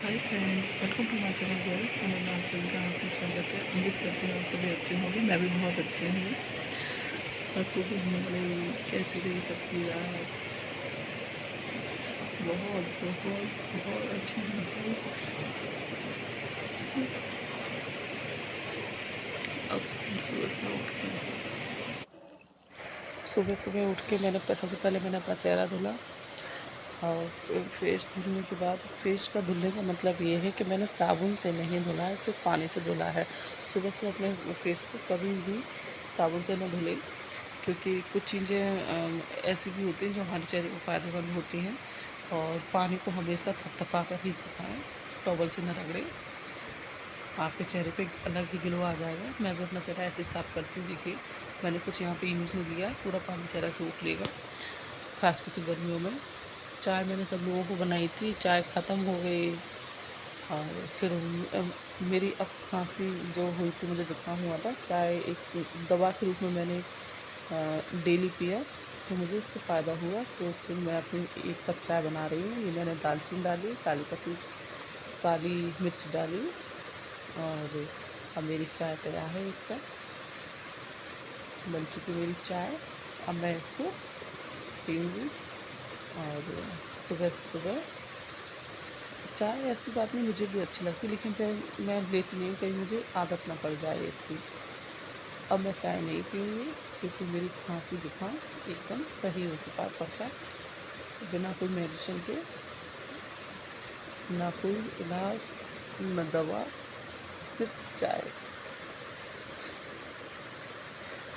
Hi friends, welcome to my channel girls. मैं आप सभी का हार्दिक स्वागत है। उम्मीद करती हूँ आप सभी अच्छे होंगे। मैं भी बहुत अच्छी हूँ। सबको गुड मॉर्निंग। कैसी रही सबकी रात? बहुत बहुत बहुत अच्छी है। अब सुबह सुबह उठ के मैंने सबसे पहले मैंने अपना चेहरा धुला और फेस धुलने के बाद, फेस का धुलने का मतलब ये है कि मैंने साबुन से नहीं धुला है, सिर्फ पानी से धुला है। सुबह सुबह अपने फेस को कभी भी साबुन से न धुलें, क्योंकि कुछ चीज़ें ऐसी भी होती हैं जो हमारे चेहरे को फ़ायदेमंद होती हैं। और पानी को हमेशा थपथपा कर ही सुखाएं, टॉवल से न रगड़ें। आपके चेहरे पे अलग ही ग्लो आ जाएगा। मैं भी अपना चेहरा ऐसे ही साफ़ करती हूँ। देखिए, मैंने कुछ यहाँ पे यूज़ नहीं लिया, पूरा पानी चेहरा से उठ लेगा। खास करके गर्मियों में चाय मैंने सब लोगों को बनाई थी, चाय ख़त्म हो गई। और फिर मेरी अब खांसी जो हुई थी, मुझे जुकाम हुआ था, चाय एक दवा के रूप में मैंने डेली पिया, तो मुझे उससे फ़ायदा हुआ। तो फिर मैं अपनी 1 कप चाय बना रही हूँ। ये मैंने दालचीनी डाली, काली पत्ती, काली मिर्च डाली, और अब मेरी चाय तैयार है। 1 कप बन चुकी मेरी चाय। अब मैं इसको पीऊँगी। और सुबह सुबह चाय ऐसी बात नहीं, मुझे भी अच्छी लगती, लेकिन फिर मैं लेती नहीं हूँ, कहीं मुझे आदत ना पड़ जाए इसकी। अब मैं चाय नहीं पीऊँगी, क्योंकि मेरी खांसी जुकाम एकदम सही हो चुका है पक्का, बिना कोई मेडिसिन के, ना कोई इलाज, न दवा, सिर्फ चाय।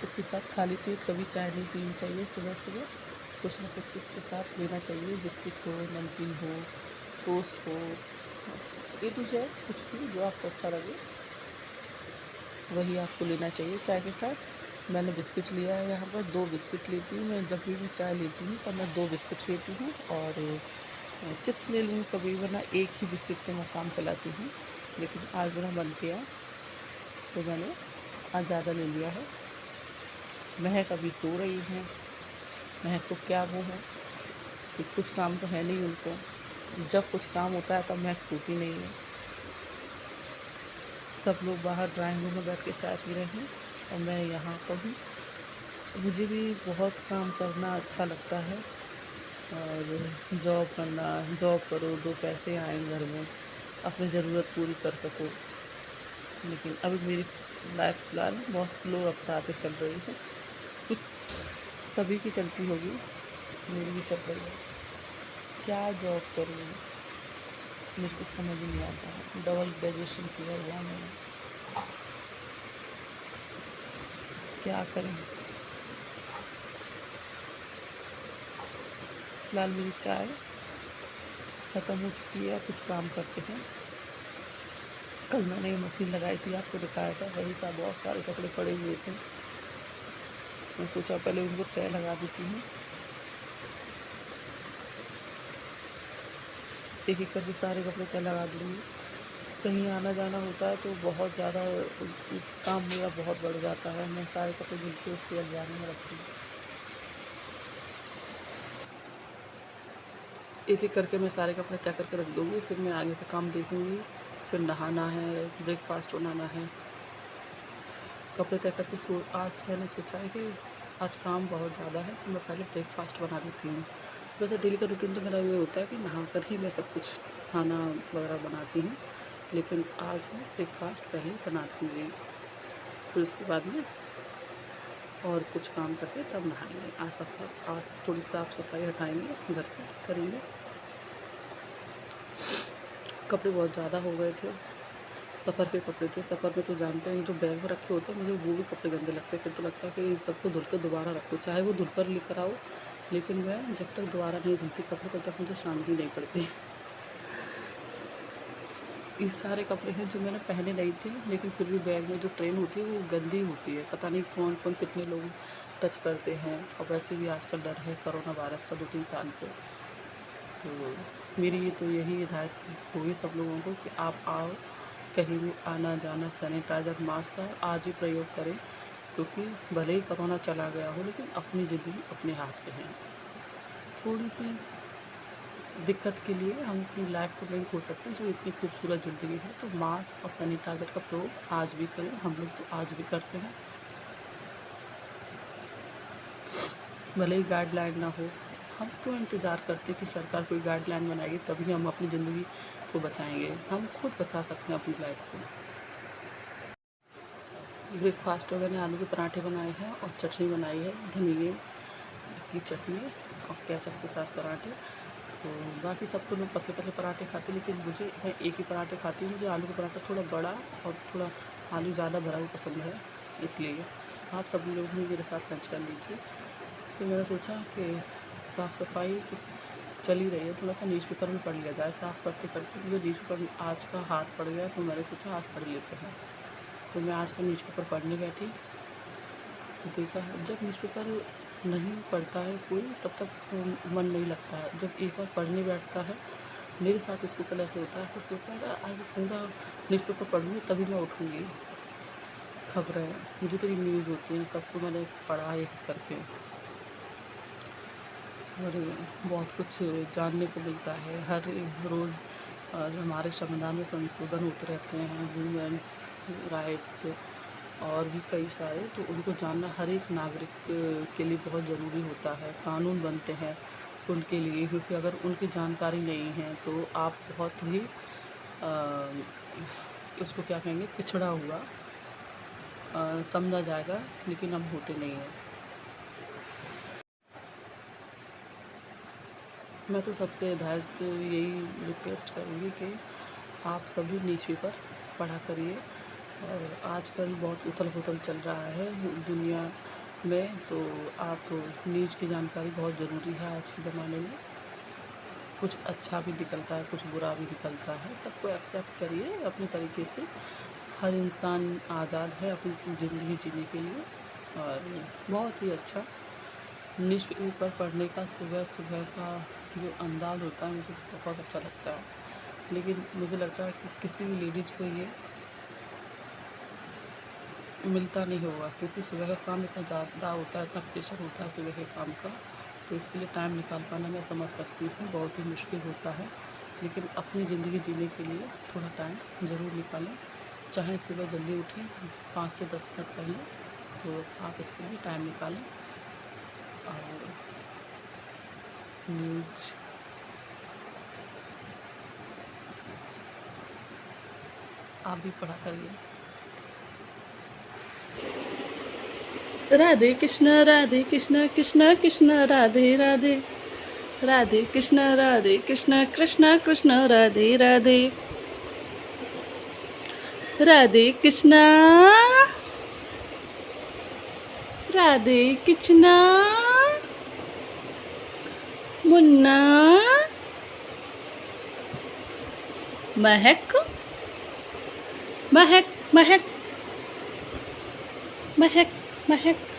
उसके साथ खाली पेट कभी चाय नहीं पीनी चाहिए। सुबह सुबह कुछ ना कुछ इसके साथ लेना चाहिए। बिस्किट हो, नमकीन हो, टोस्ट हो, ए टू जेड कुछ भी जो आपको अच्छा लगे वही आपको लेना चाहिए चाय के साथ। मैंने बिस्किट लिया है, यहाँ पर 2 बिस्किट लेती हूँ मैं। जब भी मैं चाय लेती हूँ तब मैं 2 बिस्किट लेती हूँ, और चिप्स ले लूँ कभी, वरना एक ही बिस्किट से मैं काम चलाती हूँ। लेकिन आज मेरा मन किया तो मैंने आज ज़्यादा ले लिया है। महक अभी सो रही है। महक को क्या वो है कि कुछ काम तो है नहीं उनको। जब कुछ काम होता है तब महक सोती नहीं है। सब लोग बाहर ड्राइंग रूम में बैठ के चाय पी रहे हैं और मैं यहाँ पर हूँ। मुझे भी बहुत काम करना अच्छा लगता है, और जॉब करना, जॉब करो, 2 पैसे आएँ घर में, अपनी ज़रूरत पूरी कर सको। लेकिन अभी मेरी लाइफ फ़िलहाल बहुत स्लो रफ्तार पे चल रही है। सभी की चलती होगी, मेरी भी चल रही है। क्या जॉब करूँ, मेरे को समझ ही नहीं आता। डबल ग्रेजुएशन किया हुआ मैंने, क्या करें। फ़िलहाल मेरी चाय ख़त्म हो चुकी है, कुछ काम करते हैं। कल मैंने ये मशीन लगाई थी, आपको दिखाया था, वही सा बहुत सारे कपड़े पड़े हुए थे। मैं सोचा पहले उनको तय लगा देती हूँ, एक एक करके सारे कपड़े तय लगा दूँगी। कहीं आना जाना होता है तो बहुत ज़्यादा इस काम मेरा बहुत बढ़ जाता है। मैं सारे कपड़े मिलके उससे अलमारी में रखती हूँ। एक एक करके मैं सारे कपड़े तय करके रख दूँगी, फिर मैं आगे का काम देखूँगी। फिर नहाना है, ब्रेकफास्ट बनाना है, कपड़े तय करके आज मैंने सोचा है कि आज काम बहुत ज़्यादा है, तो मैं पहले ब्रेकफास्ट बना देती हूँ। वैसे डेली का रूटीन तो मेरा ये होता है कि नहा कर ही मैं सब कुछ खाना वगैरह बनाती हूँ, लेकिन आज मैं ब्रेकफास्ट पहले बना दूँगी। फिर उसके बाद में और कुछ काम करके तब नहाएंगे। आज थोड़ी साफ़ सफाई हटाएंगे, घर से करेंगे। कपड़े बहुत ज़्यादा हो गए थे, सफ़र के कपड़े थे। सफ़र में तो जानते हैं जो बैग में रखे होते हैं, मुझे वो भी कपड़े गंदे लगते हैं। फिर तो लगता है कि इन सबको धुल कर दोबारा रखो, चाहे वो धुल कर लेकर आओ, लेकिन मैं जब तक दोबारा नहीं धुलती कपड़े तब तक मुझे शांति नहीं पड़ती। ये सारे कपड़े हैं जो मैंने पहने नहीं थे, लेकिन फिर भी बैग में जो ट्रेन होती है वो गंदी होती है। पता नहीं कौन कौन कितने लोग टच करते हैं। और वैसे भी आजकल डर है कोरोना वायरस का 2-3 साल से। तो मेरी तो यही हिदायत होगी सब लोगों को कि आप आओ, कहीं भी आना जाना सैनिटाइज़र, मास्क का आज ही प्रयोग करें, क्योंकि भले ही कोरोना चला गया हो, लेकिन अपनी ज़िंदगी अपने हाथ में है। थोड़ी सी दिक्कत के लिए हम अपनी लाइफ को नहीं खो सकते जो इतनी खूबसूरत ज़िंदगी है। तो मास्क और सैनिटाइज़र का प्रयोग आज भी करें, हम लोग तो आज भी करते हैं, भले ही गाइडलाइन ना हो। हम क्यों इंतज़ार करते कि सरकार कोई गाइडलाइन बनाएगी तभी हम अपनी ज़िंदगी को बचाएंगे। हम खुद बचा सकते हैं अपनी लाइफ को। ब्रेकफास्ट में मैंने आलू के पराठे बनाए हैं और चटनी बनाई है, धनिए की चटनी और केचप के साथ पराठे। तो बाकी सब तो लोग पतले पतले पराठे खाते हैं, लेकिन मैं एक ही पराठे खाती हूँ। मुझे आलू का पराठा थोड़ा बड़ा और थोड़ा आलू ज़्यादा भरा हुआ पसंद है, इसलिए आप सभी लोग भी मेरे साथ लंच कर लीजिए। फिर मैंने सोचा कि साफ़ सफाई तो चल ही रही है, थोड़ा सा न्यूज़पेपर भी पढ़ लिया जाए। साफ़ करते करते मुझे न्यूज़पेपर आज का हाथ पड़ गया, तो मैंने सोचा आज पढ़ लेते हैं। तो मैं आज का न्यूज़पेपर पढ़ने बैठी, तो देखा जब न्यूज़पेपर नहीं पढ़ता है कोई तब तक मन नहीं लगता है। जब एक बार पढ़ने बैठता है, मेरे साथ स्पेशल ऐसे होता है, फिर सोचता है कि आज पूरा न्यूज़पेपर पढ़ूँगी तभी मैं उठूँगी। खबरें जितनी न्यूज़ होती हैं सबको मैंने पढ़ा एक करके, और बहुत कुछ जानने को मिलता है। हर रोज़ हमारे संविधान में संशोधन होते रहते हैं, वुमेन्स राइट्स और भी कई सारे, तो उनको जानना हर एक नागरिक के लिए बहुत ज़रूरी होता है। कानून बनते हैं उनके लिए, क्योंकि अगर उनकी जानकारी नहीं है तो आप बहुत ही उसको क्या कहेंगे, पिछड़ा हुआ समझा जाएगा, लेकिन अब होते नहीं हैं। मैं तो सबसे हिदायत यही रिक्वेस्ट करूँगी कि आप सभी न्यूज़पेपर पढ़ा करिए। और आजकल बहुत उथल-पुथल चल रहा है दुनिया में, तो आप न्यूज़ की जानकारी बहुत ज़रूरी है आज के ज़माने में। कुछ अच्छा भी निकलता है, कुछ बुरा भी निकलता है, सबको एक्सेप्ट करिए अपने तरीके से। हर इंसान आज़ाद है अपनी ज़िंदगी जीने के लिए। और बहुत ही अच्छा न्यूज़पेपर पढ़ने का सुबह सुबह का जो अंदाज़ होता है मुझे बहुत अच्छा लगता है। लेकिन मुझे लगता है कि किसी भी लेडीज़ को ये मिलता नहीं होगा, क्योंकि सुबह का काम इतना ज़्यादा होता है, इतना प्रेशर होता है सुबह के काम का, तो इसके लिए टाइम निकाल पाना मैं समझ सकती हूँ बहुत ही मुश्किल होता है। लेकिन अपनी ज़िंदगी जीने के लिए थोड़ा टाइम ज़रूर निकालें, चाहे सुबह जल्दी उठें 5 से 10 मिनट पहले, तो आप इसके लिए टाइम निकालें। और न्यूज़ आप भी पढ़ा करिए। राधे कृष्ण कृष्ण कृष्ण राधे राधे, राधे कृष्ण कृष्ण कृष्ण राधे राधे, राधे कृष्ण मुन्ना महक महक महक महक महक